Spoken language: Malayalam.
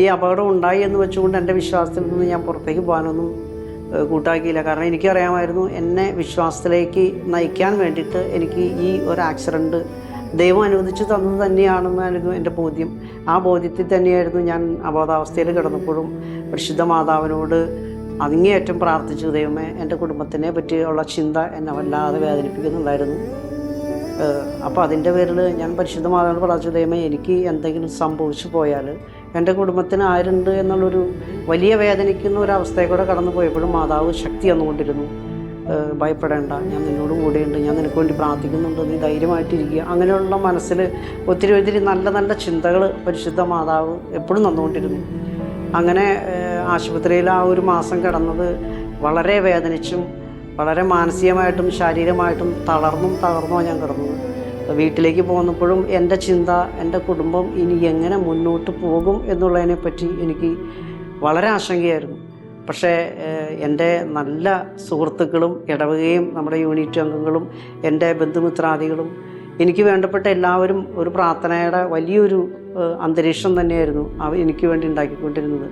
ഈ അപകടം ഉണ്ടായി എന്ന് വെച്ചുകൊണ്ട് എൻ്റെ വിശ്വാസത്തിൽ നിന്ന് ഞാൻ പുറത്തേക്ക് പോകാനൊന്നും കൂട്ടാക്കിയില്ല. കാരണം എനിക്കറിയാമായിരുന്നു എന്നെ വിശ്വാസത്തിലേക്ക് നയിക്കാൻ വേണ്ടിയിട്ട് എനിക്ക് ഈ ഒരു ആക്സിഡൻറ്റ് ദൈവം അനുവദിച്ച് തന്നത് തന്നെയാണെന്നായിരുന്നു എൻ്റെ ബോധ്യം. ആ ബോധ്യത്തിൽ തന്നെയായിരുന്നു ഞാൻ അബോധാവസ്ഥയിൽ കിടന്നപ്പോഴും പരിശുദ്ധ മാതാവിനോട് അങ്ങേയറ്റം പ്രാർത്ഥിച്ചു. ദൈവമേ, എൻ്റെ കുടുംബത്തിനെ പറ്റിയുള്ള ചിന്ത എന്നെ വല്ലാതെ വേദനിപ്പിക്കുന്നുണ്ടായിരുന്നു. അപ്പോൾ അതിൻ്റെ പേരിൽ ഞാൻ പരിശുദ്ധ മാതാവിനോട് പ്രാർത്ഥിച്ചു, ദൈവമേ, എനിക്ക് എന്തെങ്കിലും സംഭവിച്ചു പോയാൽ എൻ്റെ കുടുംബത്തിന് ആരുണ്ട് എന്നുള്ളൊരു വലിയ വേദനിക്കുന്ന ഒരവസ്ഥയെ കൂടെ കടന്നു പോയപ്പോഴും മാതാവ് ശക്തി തന്നുകൊണ്ടിരുന്നു. ഭയപ്പെടേണ്ട, ഞാൻ നിന്നോട് കൂടെയുണ്ട്, ഞാൻ നിനക്ക് വേണ്ടി പ്രാർത്ഥിക്കുന്നുണ്ട്, നീ ധൈര്യമായിട്ടിരിക്കുക. അങ്ങനെയുള്ള മനസ്സിൽ ഒത്തിരി നല്ല നല്ല ചിന്തകൾ പരിശുദ്ധ മാതാവ് എപ്പോഴും തന്നുകൊണ്ടിരുന്നു. അങ്ങനെ ആശുപത്രിയിൽ ആ ഒരു മാസം കിടന്നത് വളരെ വേദനിച്ചും വളരെ മാനസികമായിട്ടും ശാരീരികമായിട്ടും തകർന്നോ ഞാൻ കിടന്നത്. വീട്ടിലേക്ക് പോന്നപ്പോഴും എൻ്റെ ചിന്ത എൻ്റെ കുടുംബം ഇനി എങ്ങനെ മുന്നോട്ട് പോകും എന്നുള്ളതിനെപ്പറ്റി എനിക്ക് വളരെ ആശങ്കയായിരുന്നു. പക്ഷേ എൻ്റെ നല്ല സുഹൃത്തുക്കളും ഇടവകയും നമ്മുടെ യൂണിറ്റ് അംഗങ്ങളും എൻ്റെ ബന്ധുമിത്രാദികളും എനിക്ക് വേണ്ടപ്പെട്ട എല്ലാവരും ഒരു പ്രാർത്ഥനയുടെ വലിയൊരു അന്തരീക്ഷം തന്നെയായിരുന്നു എനിക്ക് വേണ്ടി ഉണ്ടാക്കിക്കൊണ്ടിരുന്നത്.